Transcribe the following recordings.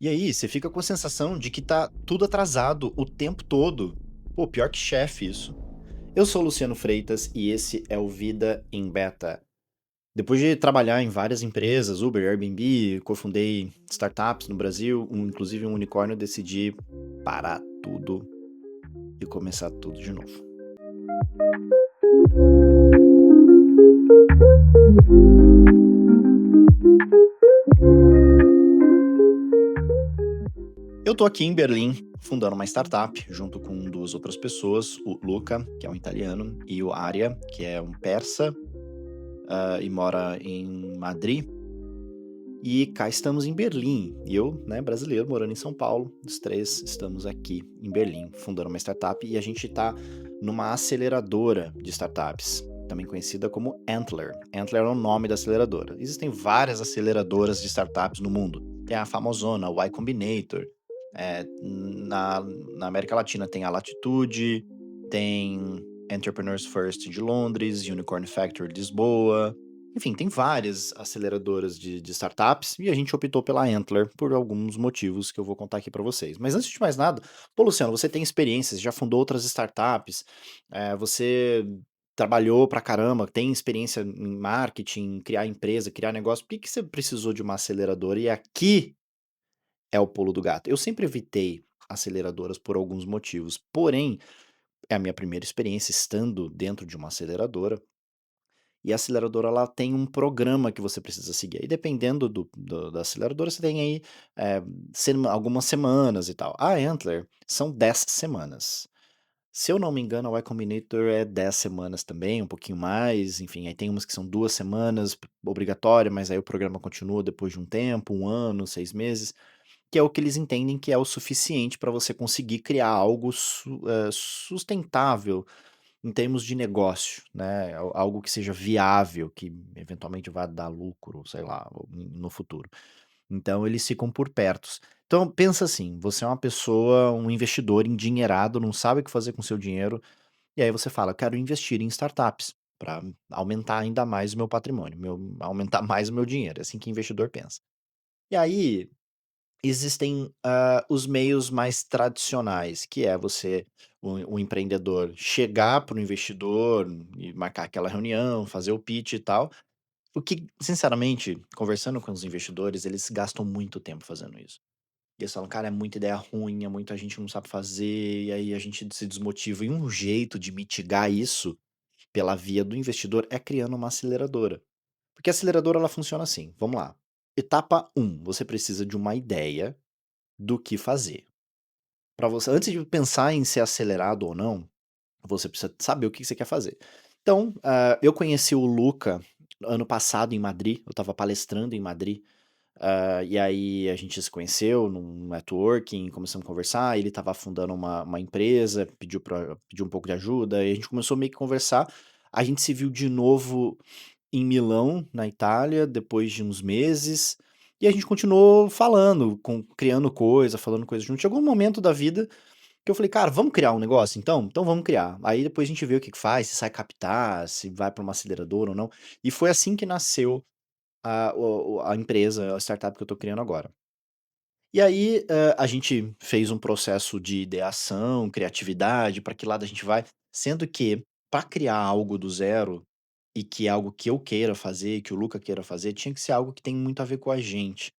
E aí, você fica com a sensação de que tá tudo atrasado o tempo todo. Pô, pior que chefe isso. Eu sou o Luciano Freitas e esse é o Vida em Beta. Depois de trabalhar em várias empresas, Uber, Airbnb, cofundei startups no Brasil, inclusive um unicórnio, eu decidi parar tudo e começar tudo de novo. Eu tô aqui em Berlim, fundando uma startup, junto com duas outras pessoas, o Luca, que é um italiano, e o Arya, que é um persa, e mora em Madrid. E cá estamos em Berlim. E eu, né, brasileiro, morando em São Paulo. Os três estamos aqui em Berlim, fundando uma startup. E a gente está numa aceleradora de startups, também conhecida como Antler. Antler é o nome da aceleradora. Existem várias aceleradoras de startups no mundo. Tem a famosona, o Y Combinator. Na América Latina tem a Latitude, tem Entrepreneurs First de Londres, Unicorn Factory de Lisboa. Enfim, tem várias aceleradoras de startups e a gente optou pela Antler por alguns motivos que eu vou contar aqui para vocês. Mas antes de mais nada, pô, Luciano, você tem experiências, já fundou outras startups, você trabalhou pra caramba, tem experiência em marketing, criar empresa, criar negócio. Por que você precisou de uma aceleradora? E aqui é o pulo do gato. Eu sempre evitei aceleradoras por alguns motivos, porém, é a minha primeira experiência estando dentro de uma aceleradora. E a aceleradora ela tem um programa que você precisa seguir. E dependendo da aceleradora, você tem aí algumas semanas e tal. A Antler são 10 semanas. Se eu não me engano, a Y Combinator é 10 semanas também, um pouquinho mais. Enfim, aí tem umas que são 2 semanas, obrigatória, mas aí o programa continua depois de um tempo, um ano, 6 meses, que é o que eles entendem que é o suficiente para você conseguir criar algo sustentável em termos de negócio, né, algo que seja viável, que eventualmente vá dar lucro, sei lá, no futuro. Então eles ficam por perto. Então pensa assim, você é uma pessoa, um investidor endinheirado, não sabe o que fazer com seu dinheiro, e aí você fala: "Quero investir em startups, para aumentar ainda mais o meu patrimônio, aumentar mais o meu dinheiro", é assim que investidor pensa. E aí existem, os meios mais tradicionais, que é você, o empreendedor chegar para o investidor e marcar aquela reunião, fazer o pitch e tal. O que, sinceramente, conversando com os investidores, eles gastam muito tempo fazendo isso. E eles falam: "Cara, é muita ideia ruim, é muita gente que não sabe fazer", e aí a gente se desmotiva. E um jeito de mitigar isso, pela via do investidor, é criando uma aceleradora. Porque a aceleradora ela funciona assim, vamos lá. Etapa um: você precisa de uma ideia do que fazer. Para você, antes de pensar em ser acelerado ou não, você precisa saber o que você quer fazer. Então, eu conheci o Luca ano passado em Madrid, eu estava palestrando em Madrid, e aí a gente se conheceu num networking, começamos a conversar, ele estava fundando uma empresa, pediu um pouco de ajuda, e a gente começou meio que conversar. A gente se viu de novo em Milão, na Itália, depois de uns meses, e a gente continuou falando, criando coisa, falando coisa junto. Chegou um momento da vida que eu falei: "Cara, vamos criar um negócio então? Então vamos criar". Aí depois a gente vê o que que faz, se sai captar, se vai para uma aceleradora ou não. E foi assim que nasceu a empresa, a startup que eu tô criando agora. E aí, a gente fez um processo de ideação, criatividade, para que lado a gente vai, sendo que para criar algo do zero, e que é algo que eu queira fazer, que o Luca queira fazer, tinha que ser algo que tem muito a ver com a gente.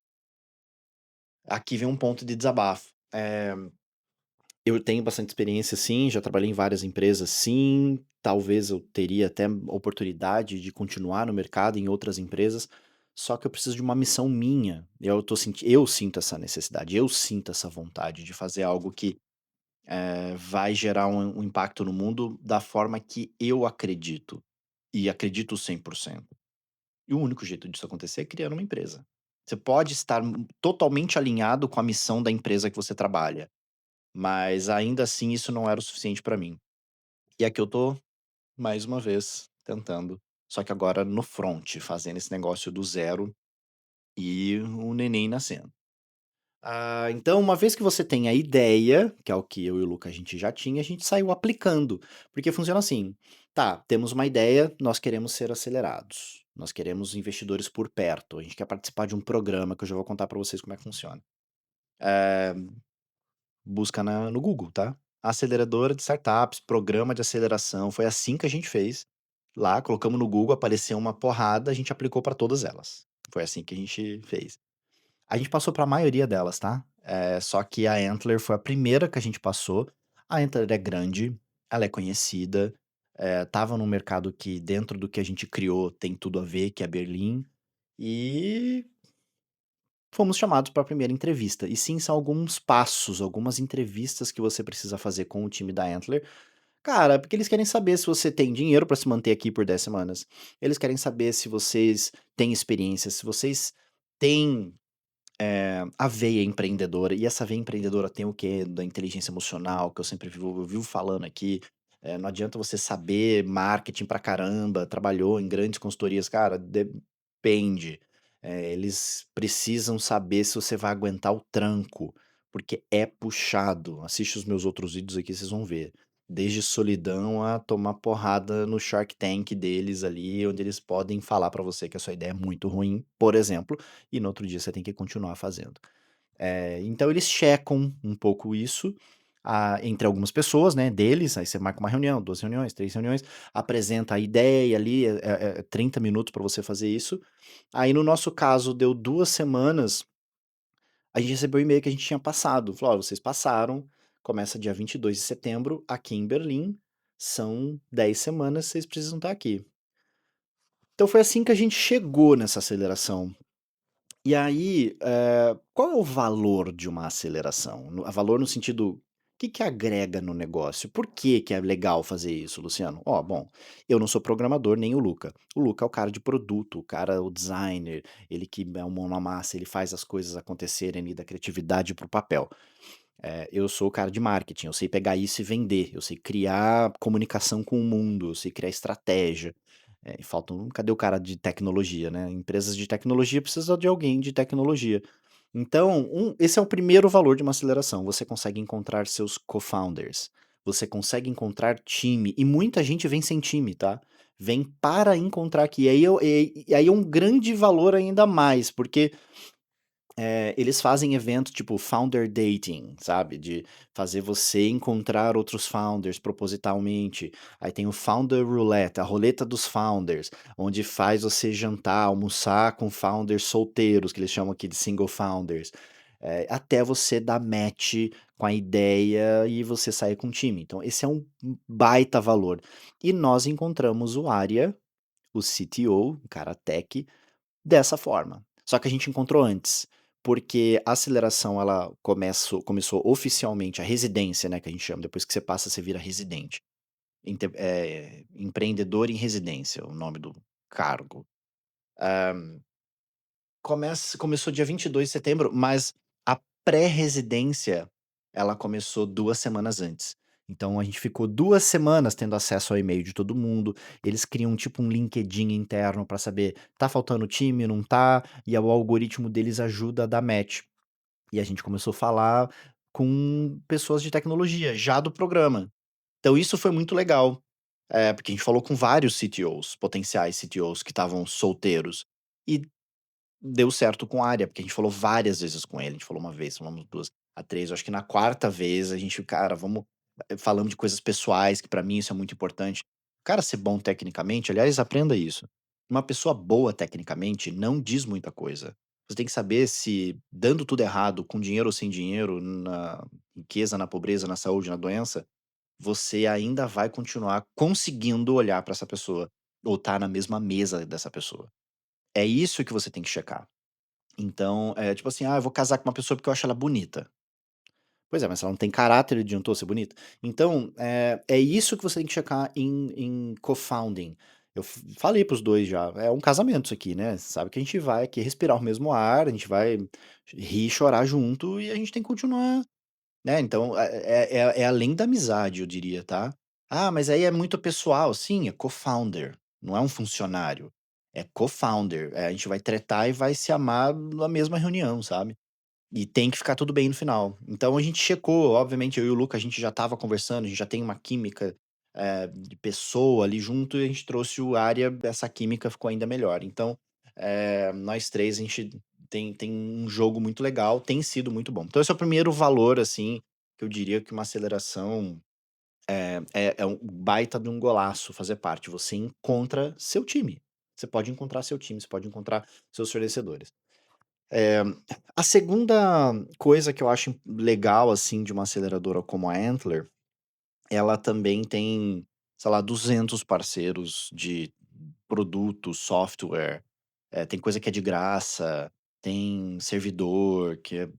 Aqui vem um ponto de desabafo. Eu tenho bastante experiência sim, já trabalhei em várias empresas sim, talvez eu teria até oportunidade de continuar no mercado em outras empresas, só que eu preciso de uma missão minha. Eu sinto essa necessidade, eu sinto essa vontade de fazer algo que, vai gerar um impacto no mundo da forma que eu acredito, e acredito 100%. E o único jeito disso acontecer é criando uma empresa. Você pode estar totalmente alinhado com a missão da empresa que você trabalha, mas ainda assim isso não era o suficiente pra mim. E aqui eu tô, mais uma vez, tentando, só que agora no front, fazendo esse negócio do zero e o neném nascendo. Então uma vez que você tem a ideia, que é o que eu e o Luca a gente já tinha, a gente saiu aplicando, porque funciona assim: tá, temos uma ideia, nós queremos ser acelerados, nós queremos investidores por perto, a gente quer participar de um programa que eu já vou contar pra vocês como é que funciona. Busca no Google, tá. Aceleradora de startups, programa de aceleração, foi assim que a gente fez. Lá, colocamos no Google, apareceu uma porrada, a gente aplicou para todas elas. Foi assim que a gente fez. A gente passou para a maioria delas, tá. Só que a Antler foi a primeira que a gente passou. A Antler é grande, ela é conhecida, estava num mercado que dentro do que a gente criou tem tudo a ver, que é Berlim, e fomos chamados para a primeira entrevista. E sim, são alguns passos, algumas entrevistas que você precisa fazer com o time da Antler. Cara, porque eles querem saber se você tem dinheiro para se manter aqui por 10 semanas. Eles querem saber se vocês têm experiência, se vocês têm a veia empreendedora, e essa veia empreendedora tem o quê? Da inteligência emocional, que eu vivo falando aqui. Não adianta você saber marketing pra caramba, trabalhou em grandes consultorias, cara, depende. Eles precisam saber se você vai aguentar o tranco, porque é puxado. Assiste os meus outros vídeos aqui, vocês vão ver. Desde solidão a tomar porrada no Shark Tank deles ali, onde eles podem falar pra você que a sua ideia é muito ruim, por exemplo, e no outro dia você tem que continuar fazendo. Então eles checam um pouco isso, entre algumas pessoas, né, deles, aí você marca uma reunião, 2 reuniões, 3 reuniões, apresenta a ideia ali, 30 minutos para você fazer isso. Aí no nosso caso deu 2 semanas, a gente recebeu o e-mail que a gente tinha passado, falou: "Ó, vocês passaram, começa dia 22 de setembro aqui em Berlim, são 10 semanas, vocês precisam estar aqui". Então foi assim que a gente chegou nessa aceleração. E aí, qual é o valor de uma aceleração? Valor no sentido, o que que agrega no negócio? Por que que é legal fazer isso, Luciano? Ó, bom, eu não sou programador, nem o Luca. O Luca é o cara de produto, o cara, o designer, ele que é o mão na massa, ele faz as coisas acontecerem ali, da criatividade para o papel. Eu sou o cara de marketing, eu sei pegar isso e vender, eu sei criar comunicação com o mundo, eu sei criar estratégia. E cadê o cara de tecnologia, né? Empresas de tecnologia precisam de alguém de tecnologia. Então, esse é o primeiro valor de uma aceleração. Você consegue encontrar seus co-founders, você consegue encontrar time, e muita gente vem sem time, tá? Vem para encontrar aqui. E aí é um grande valor ainda mais, porque eles fazem evento tipo founder dating, sabe? De fazer você encontrar outros founders propositalmente. Aí tem o founder roulette, a roleta dos founders, onde faz você jantar, almoçar com founders solteiros, que eles chamam aqui de single founders. Até você dar match com a ideia e você sair com o time. Então, esse é um baita valor. E nós encontramos o Arya, o CTO, o cara tech, dessa forma. Só que a gente encontrou antes, porque a aceleração ela começou oficialmente a residência, né, que a gente chama, depois que você passa, você vira residente. Empreendedor em residência, o nome do cargo. Começou dia 22 de setembro, mas a pré-residência, ela começou 2 semanas antes. Então a gente ficou 2 semanas tendo acesso ao e-mail de todo mundo, eles criam tipo um LinkedIn interno para saber, tá faltando time, não tá, e o algoritmo deles ajuda a dar match. E a gente começou a falar com pessoas de tecnologia, já do programa. Então isso foi muito legal, porque a gente falou com vários CTOs, potenciais CTOs que estavam solteiros. E deu certo com a área, porque a gente falou várias vezes com ele, a gente falou uma vez, falamos 2, a 3, eu acho que na quarta vez a gente: "Cara, vamos", falamos de coisas pessoais, que pra mim isso é muito importante. O cara ser bom tecnicamente, aliás, aprenda isso, uma pessoa boa tecnicamente não diz muita coisa. Você tem que saber se dando tudo errado, com dinheiro ou sem dinheiro, na riqueza, na pobreza, na saúde, na doença, você ainda vai continuar conseguindo olhar pra essa pessoa, ou estar na mesma mesa dessa pessoa. É isso que você tem que checar. Então, é tipo assim: "Ah, eu vou casar com uma pessoa porque eu acho ela bonita". Pois é, mas se ela não tem caráter, adiantou ser bonita? Então, é isso que você tem que checar em co-founding. Eu falei para os 2 já, é um casamento isso aqui, né, você sabe que a gente vai aqui respirar o mesmo ar, a gente vai rir e chorar junto e a gente tem que continuar, né, então é além da amizade, eu diria, tá. "Ah, mas aí é muito pessoal", sim, é co-founder, não é um funcionário, é co-founder, a gente vai tretar e vai se amar na mesma reunião, sabe. E tem que ficar tudo bem no final. Então a gente checou, obviamente eu e o Luca, a gente já estava conversando, a gente já tem uma química, de pessoa ali junto, e a gente trouxe o Arya, essa química ficou ainda melhor. Então, nós 3 a gente tem um jogo muito legal, tem sido muito bom. Então esse é o primeiro valor, assim, que eu diria que uma aceleração é um baita de um golaço fazer parte, você encontra seu time. Você pode encontrar seu time, você pode encontrar seus fornecedores. Eh, a segunda coisa que eu acho legal, assim, de uma aceleradora como a Antler, ela também tem, sei lá, 200 parceiros de produto, software, tem coisa que é de graça, tem servidor que é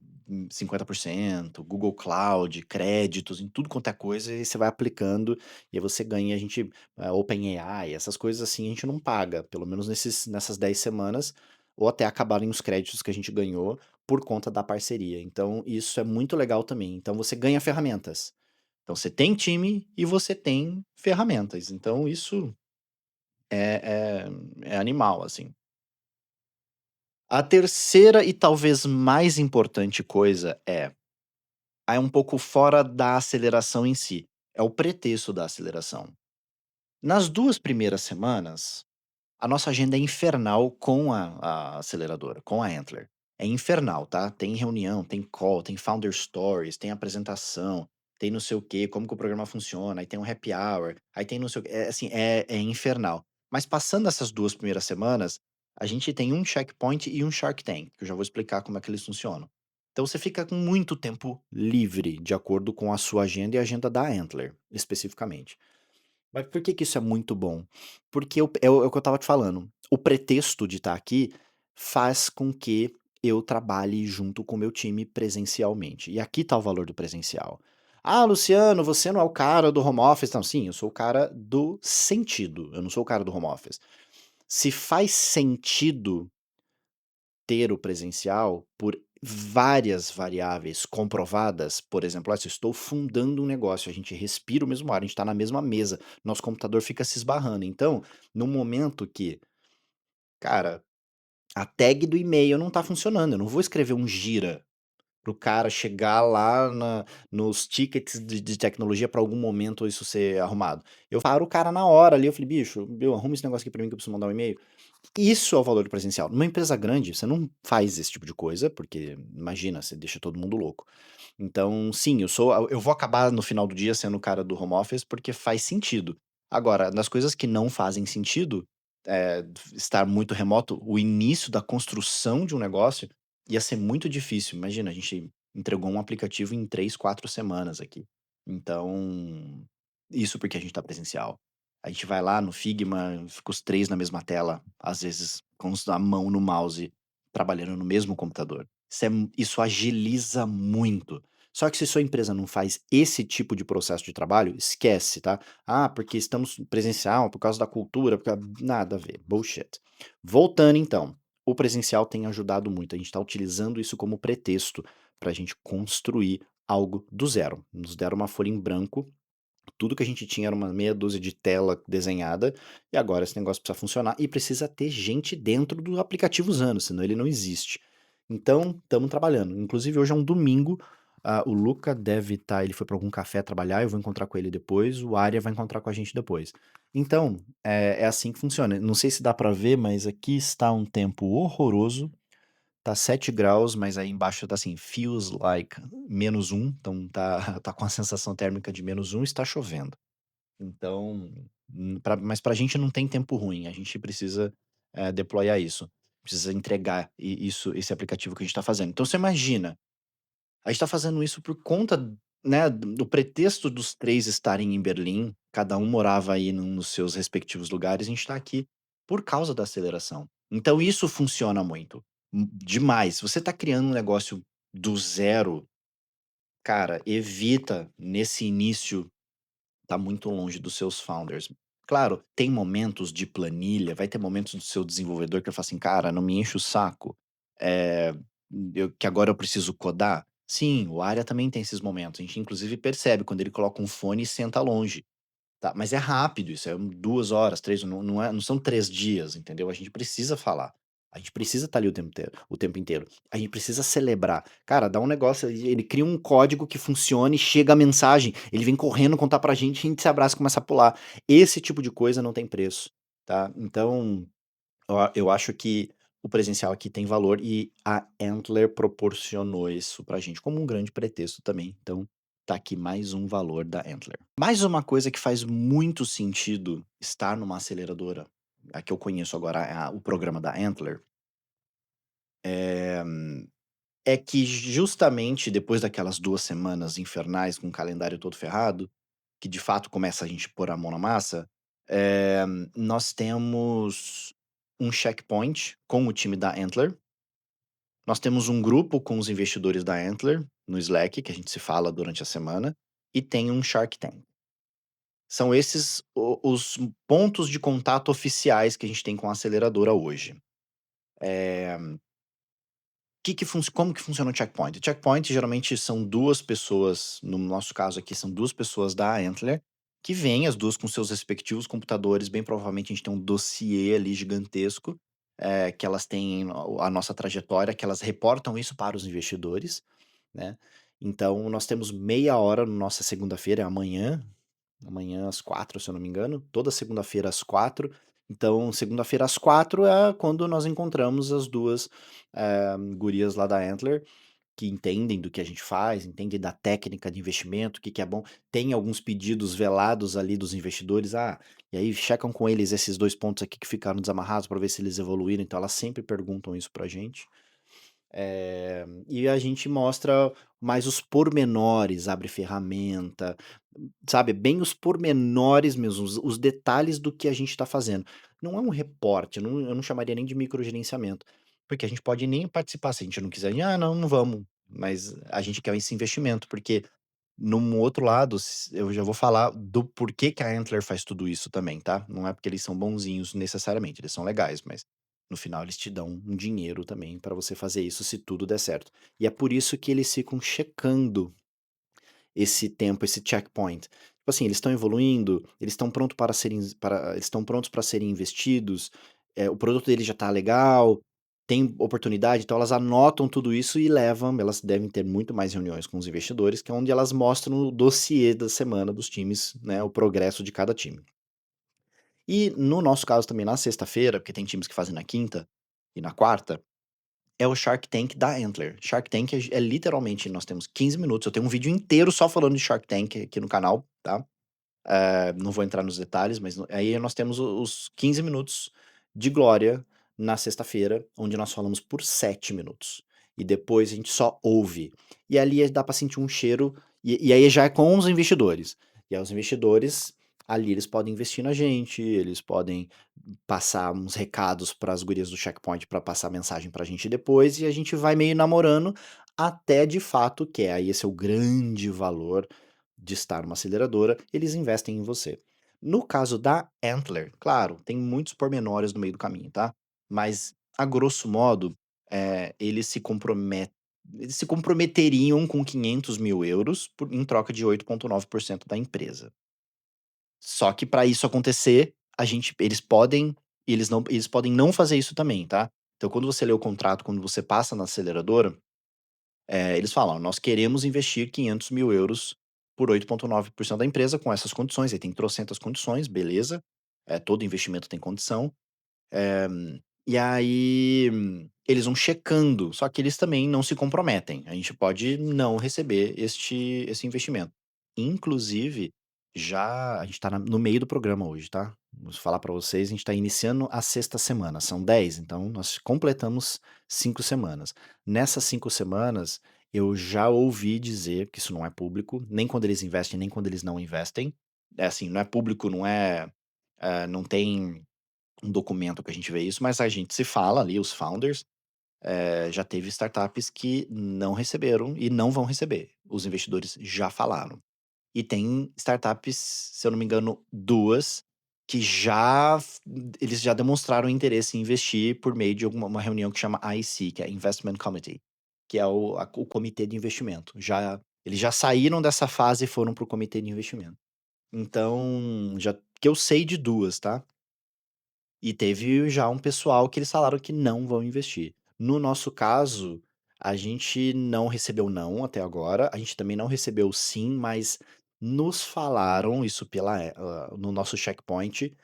50%, Google Cloud, créditos, em tudo quanto é coisa, e você vai aplicando, e aí você ganha, a gente, OpenAI, essas coisas assim, a gente não paga, pelo menos nessas 10 semanas, ou até acabarem os créditos que a gente ganhou por conta da parceria. Então, isso é muito legal também. Então, você ganha ferramentas. Então você tem time e você tem ferramentas, então isso é animal, assim. A terceira e talvez mais importante coisa é um pouco fora da aceleração em si, é o pretexto da aceleração. Nas 2 primeiras semanas, a nossa agenda é infernal com a aceleradora, com a Antler. É infernal, tá? Tem reunião, tem call, tem founder stories, tem apresentação, tem não sei o quê, como que o programa funciona, aí tem um happy hour, aí tem não sei o quê. É assim, é infernal. Mas passando essas 2 primeiras semanas, a gente tem um checkpoint e um Shark Tank, que eu já vou explicar como é que eles funcionam. Então você fica com muito tempo livre, de acordo com a sua agenda e a agenda da Antler, especificamente. Mas por que que isso é muito bom? Porque é o que eu estava te falando, o pretexto de estar aqui faz com que eu trabalhe junto com o meu time presencialmente. E aqui está o valor do presencial. "Ah, Luciano, você não é o cara do home office", não, sim, eu sou o cara do sentido, eu não sou o cara do home office. Se faz sentido ter o presencial por várias variáveis comprovadas, por exemplo, se eu estou fundando um negócio, a gente respira o mesmo ar, a gente está na mesma mesa, nosso computador fica se esbarrando. Então, no momento que, cara, a tag do e-mail não está funcionando, eu não vou escrever um gira para o cara chegar lá nos tickets de tecnologia para algum momento isso ser arrumado. Eu paro o cara na hora ali, eu falei, bicho, meu, arruma esse negócio aqui para mim que eu preciso mandar um e-mail. Isso é o valor do presencial. Numa empresa grande, você não faz esse tipo de coisa, porque imagina, você deixa todo mundo louco. Então, sim, eu vou acabar no final do dia sendo o cara do home office porque faz sentido. Agora, nas coisas que não fazem sentido, estar muito remoto, o início da construção de um negócio ia ser muito difícil. Imagina, a gente entregou um aplicativo em 3, 4 semanas aqui. Então, isso porque a gente tá presencial. A gente vai lá no Figma, fica os 3 na mesma tela, às vezes com a mão no mouse, trabalhando no mesmo computador. Isso agiliza muito. Só que se sua empresa não faz esse tipo de processo de trabalho, esquece, tá? Ah, porque estamos presencial, por causa da cultura, nada a ver, bullshit. Voltando então, o presencial tem ajudado muito. A gente está utilizando isso como pretexto para a gente construir algo do zero. Nos deram uma folha em branco, tudo que a gente tinha era uma meia dúzia de tela desenhada, e agora esse negócio precisa funcionar e precisa ter gente dentro do aplicativo usando, senão ele não existe. Então, estamos trabalhando. Inclusive, hoje é um domingo, o Luca deve estar, ele foi para algum café trabalhar, eu vou encontrar com ele depois, o Arya vai encontrar com a gente depois. Então, é assim que funciona. Não sei se dá para ver, mas aqui está um tempo horroroso, tá 7 graus, mas aí embaixo tá assim, feels like -1, então tá com a sensação térmica de -1 e está chovendo. Então, mas pra gente não tem tempo ruim, a gente precisa, deployar isso, precisa entregar esse aplicativo que a gente tá fazendo. Então você imagina, a gente tá fazendo isso por conta, né, do pretexto dos 3 estarem em Berlim, cada um morava aí nos seus respectivos lugares, a gente tá aqui por causa da aceleração. Então isso funciona muito, demais. Se você tá criando um negócio do zero, cara, evita nesse início tá muito longe dos seus founders. Claro, tem momentos de planilha, vai ter momentos do seu desenvolvedor que eu falo assim: "Cara, não me enche o saco, eh, que agora eu preciso codar". Sim, o área também tem esses momentos, a gente inclusive percebe quando ele coloca um fone e senta longe. Tá, mas é rápido isso, 2 horas, 3, não são 3 dias, entendeu? A gente precisa falar. A gente precisa estar ali o tempo inteiro. A gente precisa celebrar. Cara, dá um negócio, ele cria um código que funcione, chega a mensagem, ele vem correndo contar pra gente, a gente se abraça e começa a pular. Esse tipo de coisa não tem preço, tá? Então, eu acho que o presencial aqui tem valor e a Antler proporcionou isso pra gente como um grande pretexto também, então tá aqui mais um valor da Antler. Mais uma coisa que faz muito sentido estar numa aceleradora, a que eu conheço agora, o programa da Antler, é que justamente depois daquelas 2 semanas infernais com o calendário todo ferrado, que de fato começa a gente pôr a mão na massa, eh, nós temos um checkpoint com o time da Antler. Nós temos um grupo com os investidores da Antler, no Slack, que a gente se fala durante a semana, e tem um Shark Tank. São esses os pontos de contato oficiais que a gente tem com a aceleradora hoje. Como que funciona o checkpoint? O checkpoint geralmente são 2 pessoas, no nosso caso aqui são 2 pessoas da Antler, que vêm as 2 com seus respectivos computadores, bem provavelmente a gente tem um dossiê ali gigantesco, que elas têm a nossa trajetória, que elas reportam isso para os investidores, né. Então nós temos meia hora na nossa segunda-feira, é amanhã, amanhã às 4, se eu não me engano, toda segunda-feira às 4. Então segunda-feira às 4 é quando nós encontramos as 2 gurias lá da Antler, que entendem do que a gente faz, entendem da técnica de investimento, o que que é bom. Tem alguns pedidos velados ali dos investidores, e aí checam com eles esses 2 pontos aqui que ficaram desamarrados para ver se eles evoluíram, então elas sempre perguntam isso pra gente. E a gente mostra mais os pormenores, abre ferramenta, sabe, bem os pormenores mesmo, os detalhes do que a gente está fazendo. Não é um reporte, eu não chamaria nem de microgerenciamento, porque a gente pode nem participar se a gente não quiser. Não, não vamos", mas a gente quer esse investimento, porque num outro lado, eu já vou falar do porquê que a Antler faz tudo isso também, tá. Não é porque eles são bonzinhos necessariamente, eles são legais, mas no final eles te dão um dinheiro também pra você fazer isso se tudo der certo. E é por isso que eles ficam checando esse tempo, esse checkpoint. Tipo assim, eles estão evoluindo, eles estão prontos para serem investidos, o produto deles já tá legal, tem oportunidade, então elas anotam tudo isso e levam, elas devem ter muito mais reuniões com os investidores, que é onde elas mostram o dossiê da semana dos times, né, o progresso de cada time. E no nosso caso também na sexta-feira, porque tem times que fazem na quinta e na quarta, é o Shark Tank da Antler. Shark Tank é literalmente nós temos 15 minutos, eu tenho um vídeo inteiro só falando de Shark Tank aqui no canal, tá. Não vou entrar nos detalhes, mas aí nós temos os 15 minutos de glória na sexta-feira, onde nós falamos por 7 minutos. E depois a gente só ouve. E ali dá pra sentir um cheiro, e aí já é com os investidores. E aí os investidores, ali eles podem investir na gente, eles podem passar uns recados para as gurias do checkpoint para passar mensagem pra gente depois, e a gente vai meio namorando até de fato, que é aí esse é o grande valor de estar numa aceleradora, eles investem em você. No caso da Antler, claro, tem muitos pormenores no meio do caminho, tá? Mas, a grosso modo, eles se comprometeriam com 500.000 euros em troca de 8,9% da empresa. Só que para isso acontecer, eles podem não fazer isso também, tá? Então quando você lê o contrato, quando você passa na aceleradora, eles falam: "Nós queremos investir 500.000 euros por 8,9% da empresa com essas condições", aí tem trocentas condições, beleza, todo investimento tem condição. E aí, eles vão checando, só que eles também não se comprometem, a gente pode não receber esse investimento. Inclusive, a gente tá no meio do programa hoje, tá. Vou falar pra vocês, a gente tá iniciando a sexta semana, são 10, então nós completamos 5 semanas. Nessas 5 semanas, eu já ouvi dizer, que isso não é público, nem quando eles investem, nem quando eles não investem, é assim, não é público, não tem um documento que a gente vê isso, mas a gente se fala ali, os founders, já teve startups que não receberam e não vão receber. Os investidores já falaram. E tem startups, se eu não me engano, 2 que eles já demonstraram interesse em investir por meio de uma reunião que chama IC, que é Investment Committee, que é o comitê de investimento. Eles já saíram dessa fase e foram para o comitê de investimento. Então, já que eu sei de 2, tá? E teve já um pessoal que eles falaram que não vão investir. No nosso caso, a gente não recebeu não até agora, a gente também não recebeu sim, mas nos falaram isso no nosso checkpoint,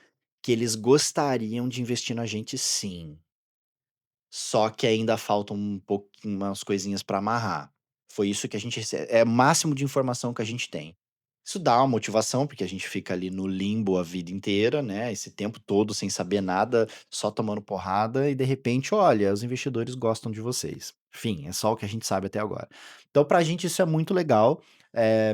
que eles gostariam de investir na gente sim. Só que ainda faltam um pouquinho umas coisinhas para amarrar. Foi isso que a gente é o máximo de informação que a gente tem. Isso dá uma motivação, porque a gente fica ali no limbo a vida inteira, né, esse tempo todo sem saber nada, só tomando porrada e de repente, olha, os investidores gostam de vocês. Enfim, é só o que a gente sabe até agora. Então pra gente isso é muito legal,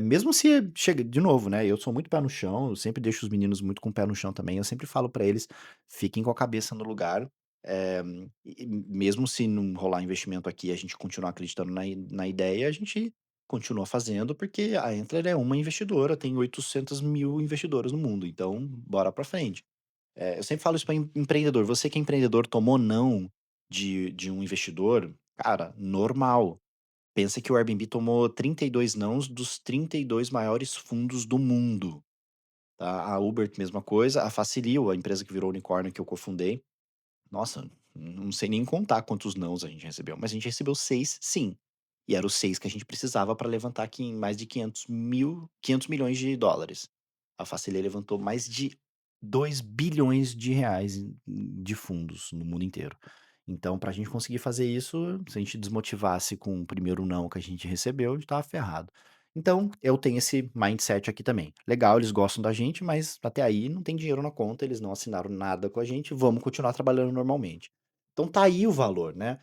mesmo se chega de novo, né, eu sou muito pé no chão, eu sempre deixo os meninos muito com o pé no chão também, eu sempre falo pra eles: "Fiquem com a cabeça no lugar, eh, e mesmo se não rolar investimento aqui e a gente continuar acreditando na ideia, a gente continua fazendo, porque a Entler é uma investidora, tem 800.000 investidoras no mundo, então bora pra frente. Eu sempre falo isso para empreendedor, você que é empreendedor, tomou não de um investidor, cara, normal. Pensa que o Airbnb tomou 32 nãos dos 32 maiores fundos do mundo, tá. A Uber, mesma coisa, a Facilio, a empresa que virou unicórnio que eu cofundei, nossa, não sei nem contar quantos nãos a gente recebeu, mas a gente recebeu 6 sim. E era os 6 que a gente precisava para levantar aqui em mais de 500 milhões de dólares. A Facile levantou mais de 2 bilhões de reais de fundos no mundo inteiro. Então, para a gente conseguir fazer isso, se a gente desmotivasse com o primeiro não que a gente recebeu, a gente estava ferrado. Então, eu tenho esse mindset aqui também. Legal, eles gostam da gente, mas até aí não tem dinheiro na conta, eles não assinaram nada com a gente, vamos continuar trabalhando normalmente. Então tá aí o valor, né,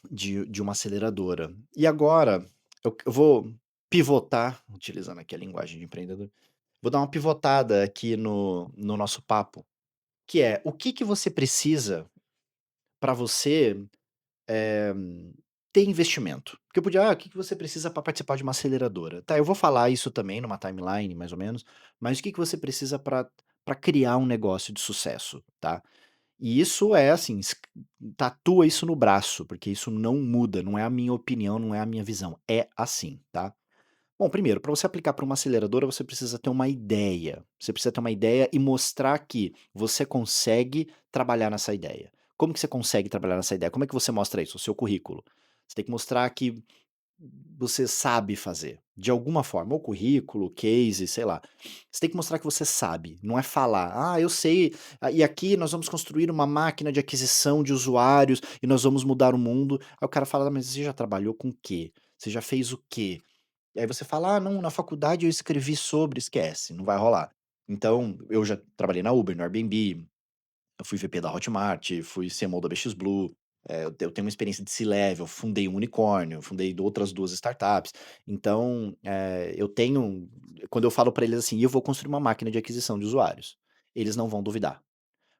de uma aceleradora. E agora, eu vou pivotar, utilizando aqui a linguagem de empreendedor, vou dar uma pivotada aqui no nosso papo, que é, o que que você precisa para você eh, ter investimento. Porque eu podia: "Ah, o que que você precisa para participar de uma aceleradora?". Tá, eu vou falar isso também numa timeline, mais ou menos, mas o que que você precisa para criar um negócio de sucesso, tá? E isso é assim, tatua isso no braço, porque isso não muda, não é a minha opinião, não é a minha visão, é assim, tá? Bom, primeiro, para você aplicar para uma aceleradora, você precisa ter uma ideia. Você precisa ter uma ideia e mostrar que você consegue trabalhar nessa ideia. Como que você consegue trabalhar nessa ideia? Como é que você mostra isso? O seu currículo. Você tem que mostrar que você sabe fazer, de alguma forma, ou currículo, case, sei lá. Você tem que mostrar que você sabe, não é falar: "Ah, eu sei, e aqui nós vamos construir uma máquina de aquisição de usuários e nós vamos mudar o mundo". Aí o cara fala: "Ah, mas você já trabalhou com o quê? Você já fez o quê?". E aí você fala: "Ah, não, na faculdade eu escrevi sobre", esquece, não vai rolar. Então, eu já trabalhei na Uber, no Airbnb, eu fui VP da Hotmart, fui CMO da BX Blue, eu tenho uma experiência de C-level, fundei um unicórnio, fundei outras 2 startups. Então, eu tenho quando eu falo para eles assim: "Eu vou construir uma máquina de aquisição de usuários", eles não vão duvidar.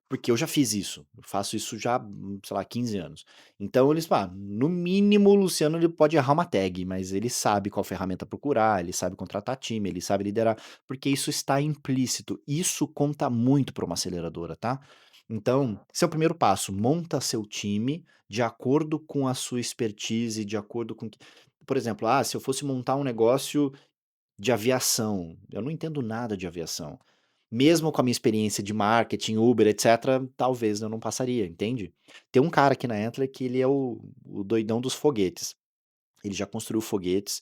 Porque eu já fiz isso, eu faço isso já, sei lá, 15 anos. Então eles no mínimo o Luciano ele pode errar uma tag, mas ele sabe qual ferramenta procurar, ele sabe contratar time, ele sabe liderar, porque isso está implícito, isso conta muito para uma aceleradora, tá. Então, esse é o primeiro passo, monta seu time de acordo com a sua expertise, de acordo com que por exemplo, se eu fosse montar um negócio de aviação, eu não entendo nada de aviação. Mesmo com a minha experiência de marketing, Uber, etcétera, talvez eu não passaria, entende? Tem um cara aqui na Entler que ele é o doidão dos foguetes. Ele já construiu foguetes.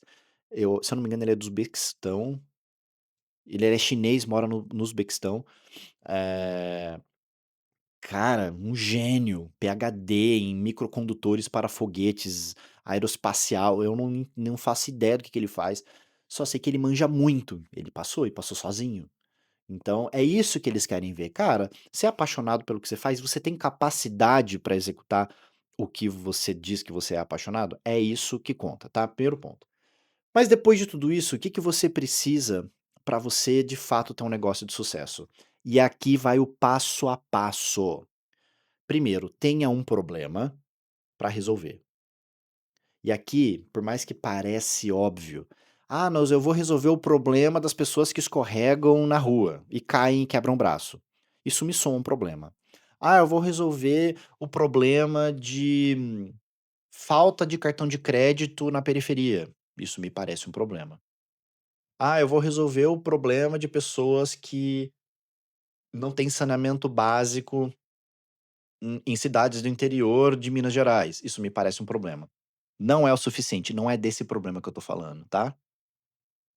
Se eu não me engano, ele é do Uzbequistão. Ele é chinês, mora no Uzbequistão. Eh, Cara, um gênio, PhD em microcondutores para foguetes, aeroespacial. Eu não faço ideia do que ele faz. Só sei que ele manja muito. Ele passou e passou sozinho. Então, é isso que eles querem ver. Cara, você é apaixonado pelo que você faz, você tem capacidade para executar o que você diz que você é apaixonado? É isso que conta, tá? Primeiro ponto. Mas depois de tudo isso, o que que você precisa para você de fato ter um negócio de sucesso? E aqui vai o passo a passo. Primeiro, tenha um problema para resolver. E aqui, por mais que parece óbvio, mas eu vou resolver o problema das pessoas que escorregam na rua e caem e quebram o braço. Isso me soa um problema. Eu vou resolver o problema de falta de cartão de crédito na periferia. Isso me parece um problema. Eu vou resolver o problema de pessoas que não têm saneamento básico em cidades do interior de Minas Gerais. Isso me parece um problema. Não é o suficiente, não é desse problema que eu tô falando, tá?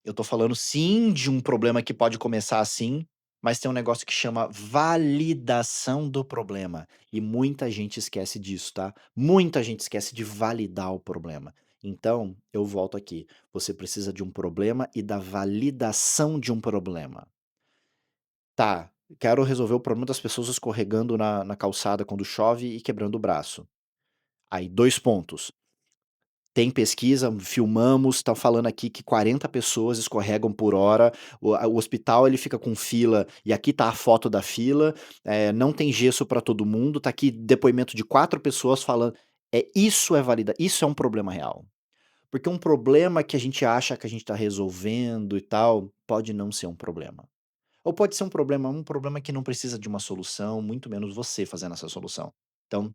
Eu tô falando sim de um problema que pode começar assim, mas tem um negócio que chama validação do problema, e muita gente esquece disso, tá. Muita gente esquece de validar o problema. Então, eu volto aqui, você precisa de um problema e da validação de um problema. Tá, quero resolver o problema das pessoas escorregando na calçada quando chove e quebrando o braço. Aí 2 pontos. Tem pesquisa, filmamos, tá falando aqui que 40 pessoas escorregam por hora, o hospital ele fica com fila, e aqui tá a foto da fila, não tem gesso pra todo mundo, tá aqui depoimento de 4 pessoas falando isso é valida isso é um problema real. Porque um problema que a gente acha que a gente tá resolvendo e tal, pode não ser um problema. Ou pode ser um problema que não precisa de uma solução, muito menos você fazendo essa solução. Então,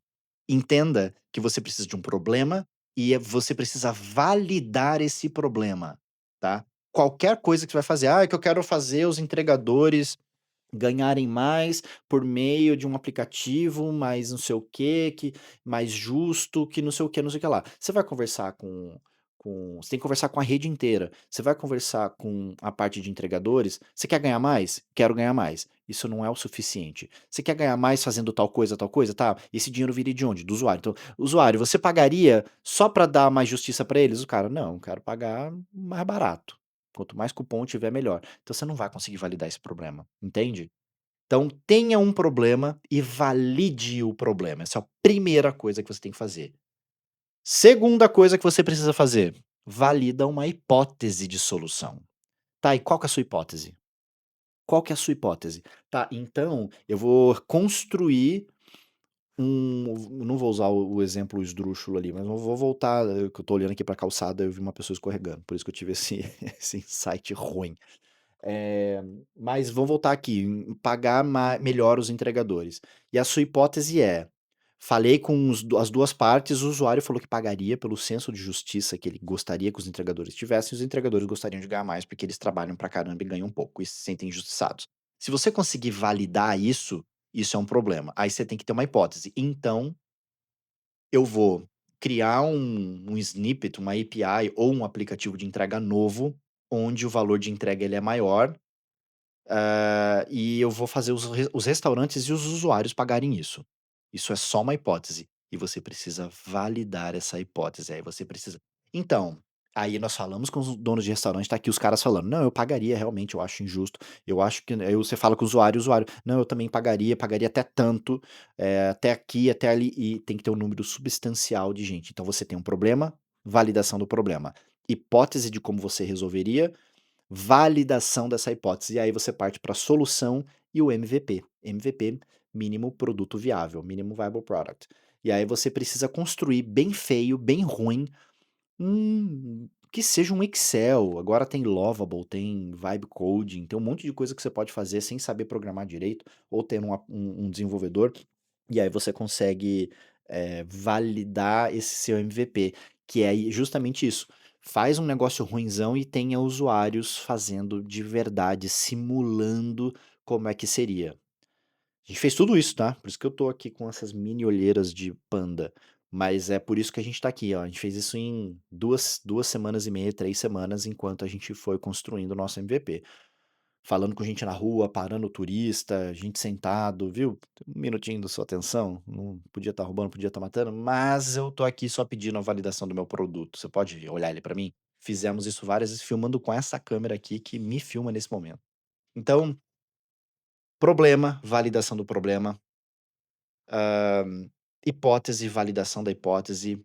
entenda que você precisa de um problema e você precisa validar esse problema, tá. Qualquer coisa que você vai fazer: "Ah, é que eu quero fazer os entregadores ganharem mais por meio de um aplicativo mais não sei o quê, que mais justo, que não sei o que, não sei o que lá". Você vai conversar você tem que conversar com a rede inteira. Você vai conversar com a parte de entregadores: "Você quer ganhar mais? Quero ganhar mais". Isso não é o suficiente. "Você quer ganhar mais fazendo tal coisa, tal coisa?". "Tá, esse dinheiro viria de onde?". "Do usuário". Então: "Usuário, você pagaria só para dar mais justiça para eles?". O cara: "Não, quero pagar mais barato. Quanto mais cupom tiver, melhor". Então você não vai conseguir validar esse problema, entende? Então tenha um problema e valide o problema, essa é a primeira coisa que você tem que fazer. Segunda coisa que você precisa fazer, valida uma hipótese de solução. Tá, e qual que é a sua hipótese? Qual que é a sua hipótese? Tá, então eu vou construir não vou usar o exemplo esdrúxulo ali, mas eu vou voltar, que eu tô olhando aqui pra calçada, eu vi uma pessoa escorregando, por isso que eu tive esse esse insight ruim. Eh, mas vamos voltar aqui, em pagar melhor os entregadores. E a sua hipótese é: falei com as 2 partes, o usuário falou que pagaria pelo senso de justiça que ele gostaria que os entregadores tivessem, os entregadores gostariam de ganhar mais, porque eles trabalham pra caramba e ganham pouco e se sentem injustiçados. Se você conseguir validar isso, isso é um problema. Aí você tem que ter uma hipótese. Então, eu vou criar um snippet, uma API ou um aplicativo de entrega novo, onde o valor de entrega ele é maior, e eu vou fazer os restaurantes e os usuários pagarem isso. Isso é só uma hipótese, e você precisa validar essa hipótese, aí você precisa então, aí nós falamos com os donos de restaurante, tá aqui os caras falando: "Não, eu pagaria realmente, eu acho injusto, eu acho que", aí você fala com o usuário: "Não, eu também pagaria, pagaria até tanto, até aqui, até ali", e tem que ter um número substancial de gente. Então você tem um problema, validação do problema, hipótese de como você resolveria, validação dessa hipótese, e aí você parte para a solução e o MVP. MVP, mínimo produto viável, minimum viable product. E aí você precisa construir bem feio, bem ruim, que seja um Excel, agora tem Lovable, tem Vibe Coding, tem um monte de coisa que você pode fazer sem saber programar direito, ou ter um desenvolvedor, e aí você consegue, validar esse seu MVP, que é justamente isso, faz um negócio ruinzão e tenha usuários fazendo de verdade, simulando como é que seria. A gente fez tudo isso, tá, por isso que eu tô aqui com essas mini olheiras de panda, mas é por isso que a gente tá aqui, ó, a gente fez isso em duas semanas e meia, 3 semanas, enquanto a gente foi construindo o nosso MVP. Falando com gente na rua, parando turista, gente sentado, viu, um minutinho da sua atenção, não podia estar roubando, podia estar matando, mas eu tô aqui só pedindo a validação do meu produto, você pode olhar ele pra mim? Fizemos isso várias vezes filmando com essa câmera aqui que me filma nesse momento. Então, problema, validação do problema, hipótese, validação da hipótese,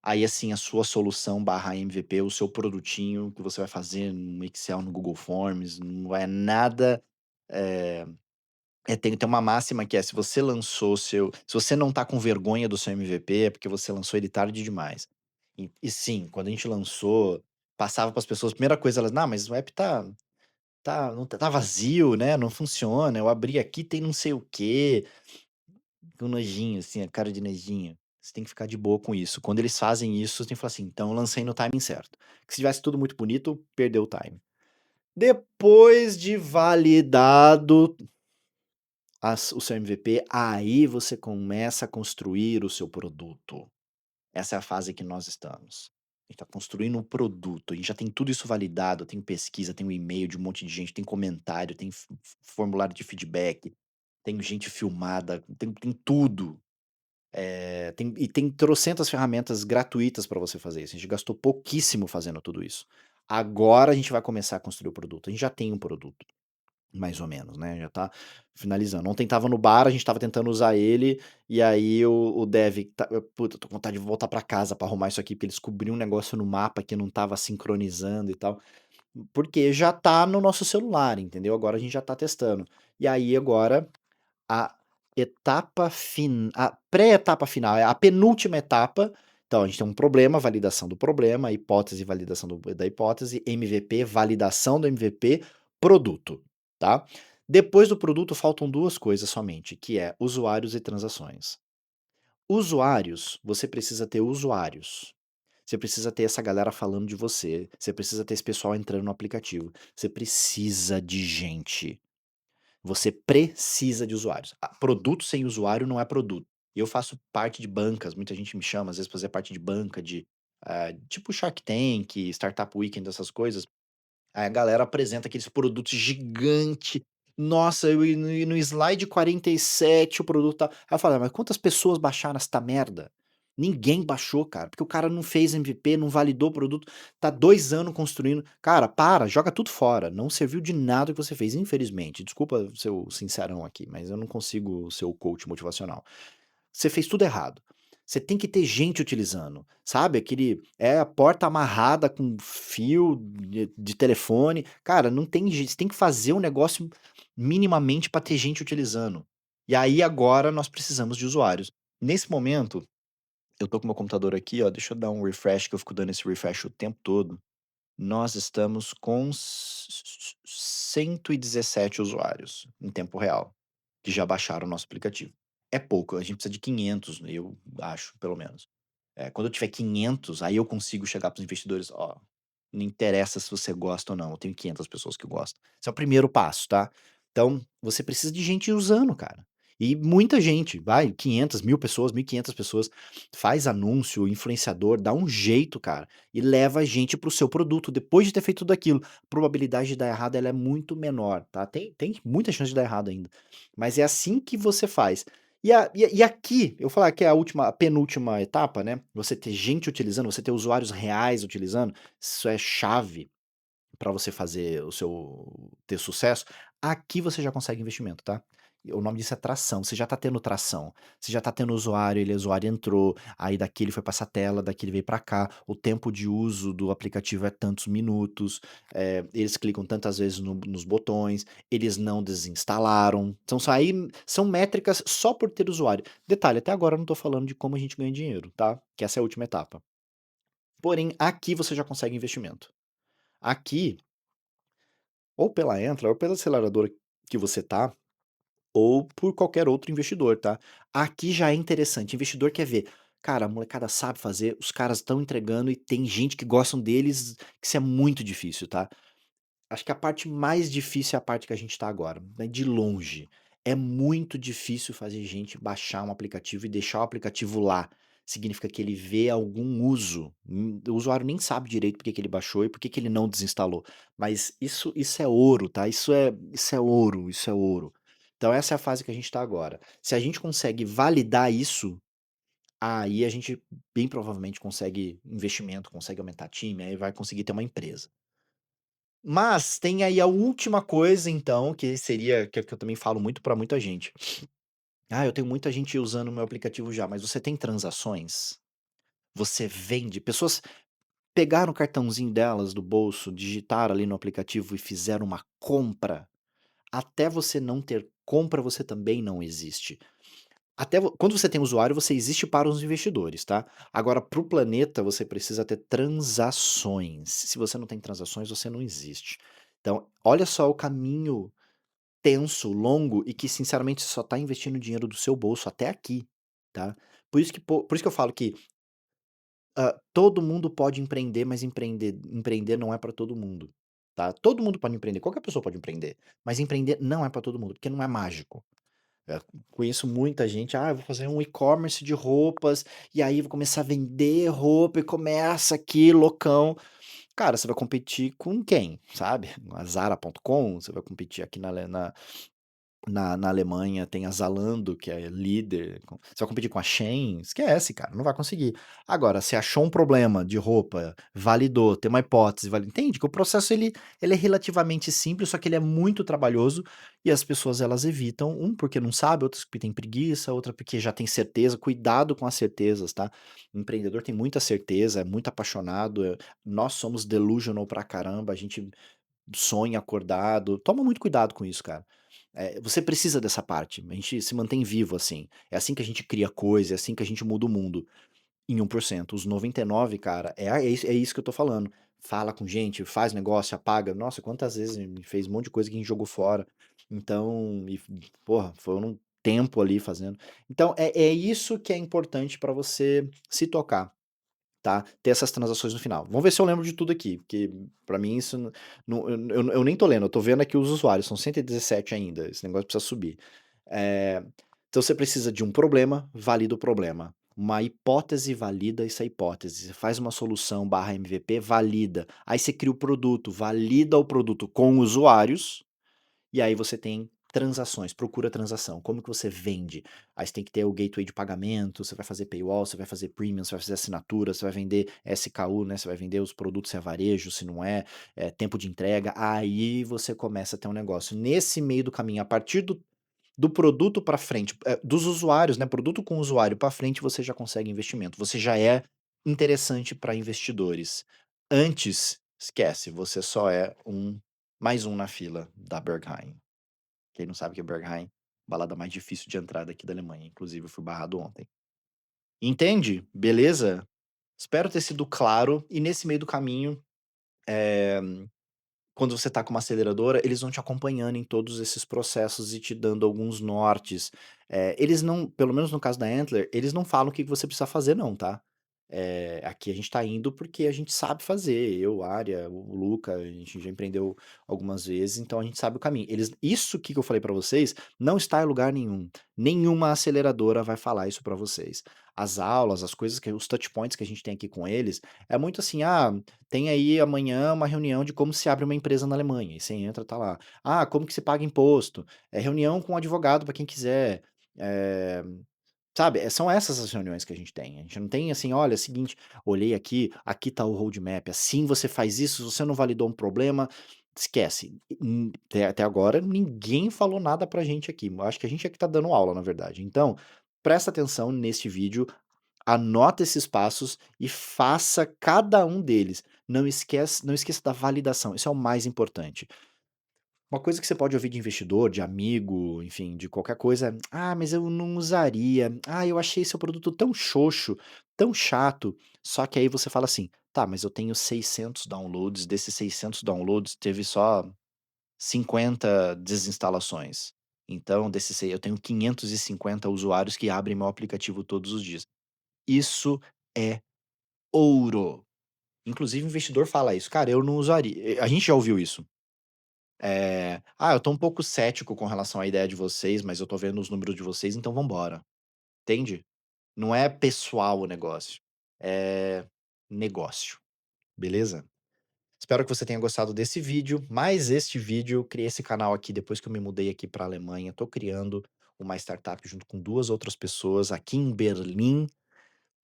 aí assim a sua solução barra MVP, o seu produtinho que você vai fazer no Excel, no Google Forms, não é nada, eh tem uma máxima que é: se você não tá com vergonha do seu MVP, é porque você lançou ele tarde demais. E sim, quando a gente lançou, passava para as pessoas, a primeira coisa elas: "Não, mas o app não tá vazio, né, não funciona, eu abri aqui tem não sei o quê", com nojinho, assim, a cara de nojinho. Você tem que ficar de boa com isso. Quando eles fazem isso, você tem que falar assim: "Então eu lancei no timing certo". Que se tivesse tudo muito bonito, perdeu o time. Depois de validado o seu MVP, aí você começa a construir o seu produto. Essa é a fase que nós estamos. gente tá construindo um produto, a gente já tem tudo isso validado, tem pesquisa, tem um e-mail de um monte de gente, tem comentário, tem formulário de feedback, tem gente filmada, tem tudo. Tem trocentas ferramentas gratuitas para você fazer isso, a gente gastou pouquíssimo fazendo tudo isso. Agora a gente vai começar a construir o produto, a gente já tem um produto. Mais ou menos, né, já tá finalizando. Ontem estava no bar, a gente estava tentando usar ele, e aí o dev "Puta, tô com vontade de voltar pra casa pra arrumar isso aqui", porque ele descobriu um negócio no mapa que não estava sincronizando e tal, porque já tá no nosso celular, entendeu, agora a gente já tá testando. E aí agora a a pré-etapa final, é a penúltima etapa, então a gente tem um problema, validação do problema, hipótese, validação da hipótese, MVP, validação do MVP, produto, tá. Depois do produto faltam 2 coisas somente, que é usuários e transações. Usuários, você precisa ter usuários. Você precisa ter essa galera falando de você precisa ter esse pessoal entrando no aplicativo, você precisa de gente. Você precisa de usuários. Produto sem usuário não é produto. E eu faço parte de bancas, muita gente me chama, às vezes, pra fazer parte de banca de, tipo Shark Tank, Startup Weekend, essas coisas. Aí a galera apresenta aqueles produtos gigante. Nossa, eu no slide 47 o produto tá aí eu falo: "Ah, mas quantas pessoas baixaram esta merda?". Ninguém baixou, cara, porque o cara não fez MVP, não validou o produto, tá 2 anos construindo. Cara, para, joga tudo fora, não serviu de nada o que você fez, infelizmente. Desculpa ser o sincerão aqui, mas eu não consigo ser o coach motivacional. Você fez tudo errado. Você tem que ter gente utilizando, sabe, a porta amarrada com fio de telefone. Cara, não tem jeito, você tem que fazer um negócio minimamente para ter gente utilizando. E aí agora nós precisamos de usuários. Nesse momento, eu tô com meu computador aqui, ó, deixa eu dar um refresh, que eu fico dando esse refresh o tempo todo. Nós estamos com 117 usuários em tempo real, que já baixaram o nosso aplicativo. É pouco, a gente precisa de 500, eu acho, pelo menos. Quando eu tiver 500, aí eu consigo chegar para os investidores: "Ó, não interessa se você gosta ou não, eu tenho 500 pessoas que gostam". Esse é o primeiro passo, tá. Então, você precisa de gente usando, cara. E muita gente, vai, 500, 1000 pessoas, 1.500 pessoas. Faz anúncio, influenciador, dá um jeito, cara, e leva a gente para o seu produto, depois de ter feito tudo aquilo. A probabilidade de dar errado, ela é muito menor, tá. Tem muita chance de dar errado ainda, mas é assim que você faz. E aqui, eu vou falar que é a penúltima etapa, né, você ter gente utilizando, você ter usuários reais utilizando, isso é chave para você fazer o seu ter sucesso. Aqui você já consegue investimento, tá. O nome disso é tração, você já tá tendo tração, você já tá tendo usuário, o usuário entrou, aí daqui ele foi pra essa tela, daqui ele veio pra cá, o tempo de uso do aplicativo é tantos minutos, eles clicam tantas vezes nos botões, eles não desinstalaram, então isso aí são métricas só por ter usuário. Detalhe, até agora eu não tô falando de como a gente ganha dinheiro, tá, que essa é a última etapa. Porém, aqui você já consegue investimento. Aqui, ou pela Entra, ou pela aceleradora que você tá, ou por qualquer outro investidor, tá. Aqui já é interessante, investidor quer ver, cara, a molecada sabe fazer, os caras estão entregando e tem gente que gostam deles, que isso é muito difícil, tá. Acho que a parte mais difícil é a parte que a gente tá agora, né, de longe. É muito difícil fazer gente baixar um aplicativo e deixar o aplicativo lá. Significa que ele vê algum uso. O usuário nem sabe direito por que que ele baixou e por que que ele não desinstalou. Mas isso é ouro, tá? Isso é ouro, isso é ouro. Então essa é a fase que a gente tá agora. Se a gente consegue validar isso, aí a gente bem provavelmente consegue investimento, consegue aumentar time, aí vai conseguir ter uma empresa. Mas tem aí a última coisa então, que seria que eu também falo muito pra muita gente. "Ah, eu tenho muita gente usando o meu aplicativo já", mas você tem transações? Você vende? Pessoas pegaram o cartãozinho delas do bolso, digitaram ali no aplicativo e fizeram uma compra? Até você não ter compra, você também não existe. Quando você tem usuário, você existe para os investidores, tá. Agora para o planeta, você precisa ter transações. Se você não tem transações, você não existe. Então, olha só o caminho tenso, longo e que sinceramente só tá investindo dinheiro do seu bolso até aqui, tá. Por isso que eu falo que, todo mundo pode empreender, mas empreender não é para todo mundo, tá. Todo mundo pode empreender, qualquer pessoa pode empreender, mas empreender não é para todo mundo, porque não é mágico. Eh, Conheço muita gente: "Ah, eu vou fazer um e-commerce de roupas, e aí vou começar a vender roupa", e começa aqui loucão. Cara, você vai competir com quem, sabe? A Zara.com, você vai competir aqui na Alemanha tem a Zalando, que é líder, você vai competir com a Shein, esquece cara, não vai conseguir. Agora, você achou um problema de roupa, validou, tem uma hipótese, entende que o processo ele é relativamente simples, só que ele é muito trabalhoso, e as pessoas elas evitam, porque não sabe, outras porque tem preguiça, outra porque já tem certeza, cuidado com as certezas, tá. O empreendedor tem muita certeza, é muito apaixonado, nós somos delusional pra caramba, a gente sonha acordado, toma muito cuidado com isso, cara. Você precisa dessa parte, a gente se mantém vivo assim, é assim que a gente cria coisa, é assim que a gente muda o mundo, em 1%. Os 99 cara, é isso que eu tô falando. Fala com gente, faz negócio, apaga, nossa quantas vezes me fez um monte de coisa que a gente jogou fora, então porra, foi um tempo ali fazendo. Então é isso que é importante pra você se tocar. Tá, ter essas transações no final. Vamos ver se eu lembro de tudo aqui, porque pra mim isso eu nem tô lendo, eu tô vendo aqui os usuários, são 117 ainda, esse negócio precisa subir. Eh, então você precisa de um problema, valida o problema. Uma hipótese, valida essa hipótese. Você faz uma solução barra MVP, valida. Aí você cria o produto, valida o produto com usuários, e aí você tem transações, procura transação, como que você vende? Aí você tem que ter o gateway de pagamento, você vai fazer paywall, você vai fazer premium, você vai fazer assinatura, você vai vender SKU, né, você vai vender os produtos se é varejo, se não é, tempo de entrega, aí você começa a ter um negócio. Nesse meio do caminho, a partir do produto para frente, dos usuários, né, produto com usuário para frente, você já consegue investimento, você já é interessante para investidores. Antes, esquece, você só é mais um na fila da Berghain. Quem não sabe o que é Berghain, balada mais difícil de entrar daqui da Alemanha, inclusive eu fui barrado ontem. Entende? Beleza? Espero ter sido claro e nesse meio do caminho, eh quando você está com uma aceleradora, eles vão te acompanhando em todos esses processos e te dando alguns nortes. Eles não, pelo menos no caso da Antler, eles não falam o que que você precisa fazer não, tá. Aqui a gente tá indo porque a gente sabe fazer, eu, a Ária, o Luca, a gente já empreendeu algumas vezes, então a gente sabe o caminho. Isso que eu falei pra vocês, não está em lugar nenhum. Nenhuma aceleradora vai falar isso pra vocês. As aulas, as coisas os touch points que a gente tem aqui com eles, é muito assim: "Ah, tem aí amanhã uma reunião de como se abre uma empresa na Alemanha", e você entra, tá lá. "Ah, como que se paga imposto", reunião com advogado para quem quiser, eh, sabe, são essas as reuniões que a gente não tem assim: "Olha, é o seguinte, olhei aqui, aqui tá o roadmap, assim você faz isso, se você não validou um problema", esquece. Até agora ninguém falou nada pra gente aqui, eu acho que a gente é que tá dando aula, na verdade. Então, presta atenção neste vídeo, anota esses passos e faça cada um deles. Não esqueça da validação, isso é o mais importante. Uma coisa que você pode ouvir de investidor, de amigo, enfim, de qualquer coisa é: "Ah, mas eu não usaria. Ah, eu achei seu produto tão xoxo, tão chato". Só que aí você fala assim: "Tá, mas eu tenho 600 downloads, desses 600 downloads teve só 50 desinstalações. Então desses eu tenho 550 usuários que abrem meu aplicativo todos os dias". Isso é ouro. Inclusive o investidor fala isso: "Cara, eu não usaria". A gente já ouviu isso. "Ah, eu tô um pouco cético com relação à ideia de vocês, mas eu tô vendo os números de vocês, então vamos embora". Entende? Não é pessoal o negócio, é negócio, beleza? Espero que você tenha gostado desse vídeo, mais este vídeo. Criei esse canal aqui depois que eu me mudei aqui pra Alemanha, tô criando uma startup junto com 2 outras pessoas aqui em Berlim.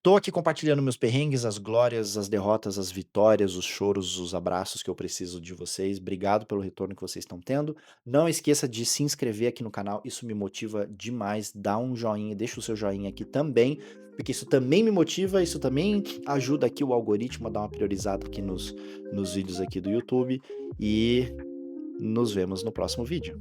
Tô aqui compartilhando meus perrengues, as glórias, as derrotas, as vitórias, os choros, os abraços que eu preciso de vocês. Obrigado pelo retorno que vocês estão tendo. Não esqueça de se inscrever aqui no canal, isso me motiva demais. Dá um joinha, deixa o seu joinha aqui também, porque isso também me motiva, isso também ajuda aqui o algoritmo a dar uma priorizada aqui nos vídeos aqui do YouTube. E nos vemos no próximo vídeo.